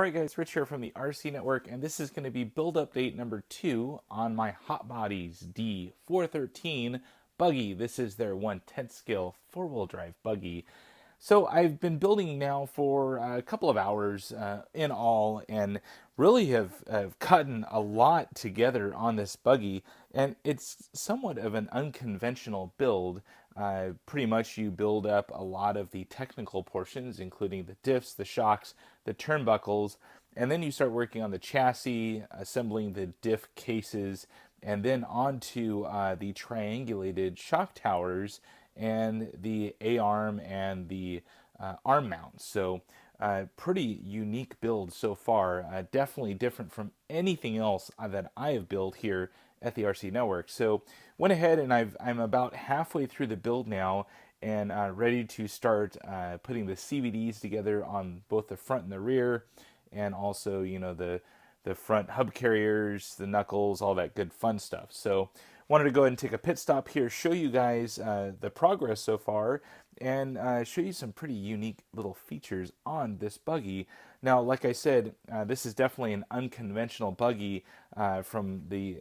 Alright guys, Rich here from the RC Network, and this is going to be build update number 2 on my Hot Bodies D413 buggy. This is their 1/10 scale 4-wheel drive buggy. So I've been building now for a couple of hours in all, and really have gotten a lot together on this buggy, and it's somewhat of an unconventional build. Pretty much you build up a lot of the technical portions, including the diffs, the shocks, the turnbuckles, and then you start working on the chassis, assembling the diff cases, and then onto the triangulated shock towers and the A-arm and the arm mounts. So pretty unique build so far. Definitely different from anything else that I have built here at the RC Network. So went ahead and I'm about halfway through the build now, and ready to start putting the CVDs together on both the front and the rear, and also the front hub carriers, the knuckles, all that good fun stuff. So wanted to go ahead and take a pit stop here, show you guys the progress so far, and show you some pretty unique little features on this buggy. Now, like I said, this is definitely an unconventional buggy from the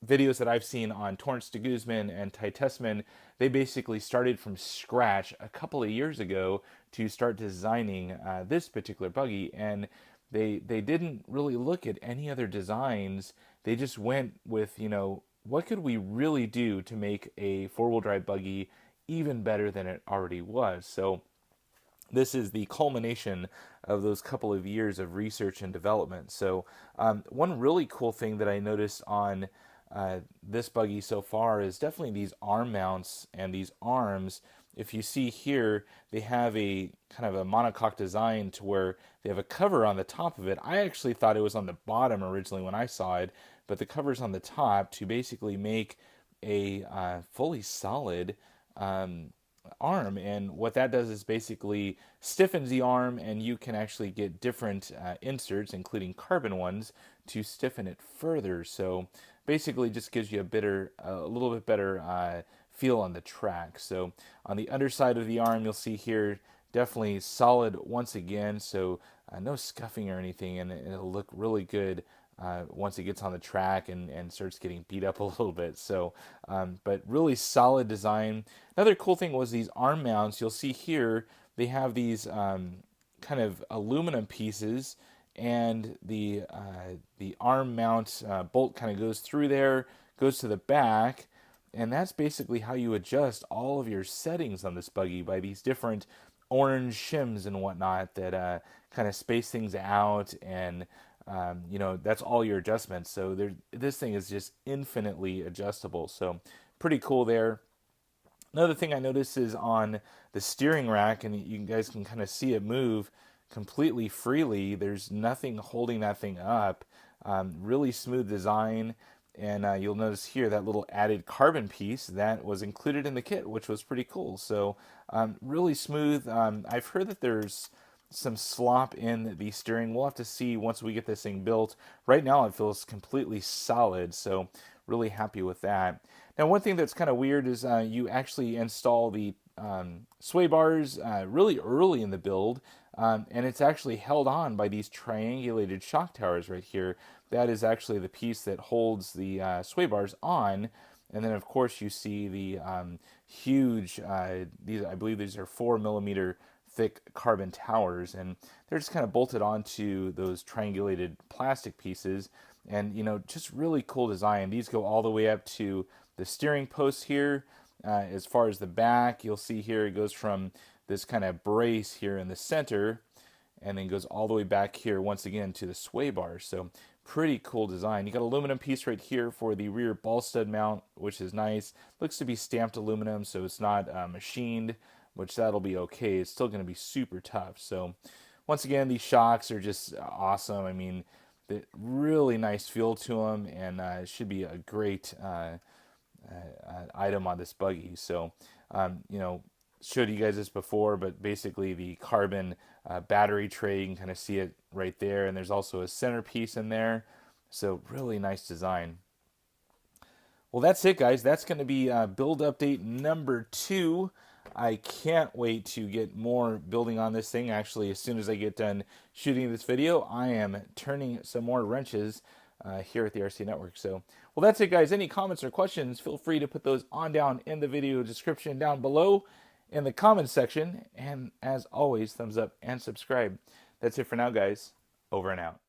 videos that I've seen on Torrance DeGuzman and Ty Tessman. They basically started from scratch a couple of years ago to start designing this particular buggy, and they didn't really look at any other designs. They just went with, what could we really do to make a four-wheel drive buggy even better than it already was? So this is the culmination of those couple of years of research and development. So one really cool thing that I noticed on this buggy so far is definitely these arm mounts and these arms. If you see here, they have a kind of a monocoque design to where they have a cover on the top of it. I actually thought it was on the bottom originally when I saw it, but the cover's on the top to basically make a fully solid arm. And what that does is basically stiffens the arm, and you can actually get different inserts, including carbon ones, to stiffen it further. So basically just gives you a little bit better feel on the track. So on the underside of the arm, you'll see here, definitely solid once again, so no scuffing or anything, and it'll look really good once it gets on the track and starts getting beat up a little bit. So but really solid design. Another cool thing was these arm mounts. You'll see here they have these kind of aluminum pieces, and the arm mount bolt kind of goes through there, goes to the back, and that's basically how you adjust all of your settings on this buggy, by these different orange shims and whatnot that kind of space things out, and that's all your adjustments. So this thing is just infinitely adjustable. So pretty cool there. Another thing I noticed is on the steering rack, and you guys can kind of see it move completely freely. There's nothing holding that thing up. Really smooth design. And you'll notice here that little added carbon piece that was included in the kit, which was pretty cool. So really smooth. I've heard that there's some slop in the steering. We'll have to see once we get this thing built. Right now it feels completely solid, so really happy with that. Now, one thing that's kind of weird is you actually install the sway bars really early in the build, and it's actually held on by these triangulated shock towers right here. That is actually the piece that holds the sway bars on. And then, of course, you see the huge, I believe these are 4mm thick carbon towers, and they're just kind of bolted onto those triangulated plastic pieces. And, just really cool design. These go all the way up to the steering post here. As far as the back, you'll see here it goes from this kind of brace here in the center, and then goes all the way back here once again to the sway bars. So pretty cool design. You got aluminum piece right here for the rear ball stud mount, which is nice. Looks to be stamped aluminum, so it's not machined, which that'll be okay. It's still going to be super tough. So once again, these shocks are just awesome. I mean, really nice feel to them, and it should be a great item on this buggy. So showed you guys this before, but basically the carbon battery tray, you can kind of see it right there, and there's also a centerpiece in there. So really nice design. Well, that's it, guys. That's going to be build update number 2 I can't wait to get more building on this thing. Actually, as soon as I get done shooting this video, I am turning some more wrenches here at the RC Network. So, well, that's it, guys. Any comments or questions, feel free to put those on down in the video description down below in the comments section. And as always, thumbs up and subscribe. That's it for now, guys. Over and out.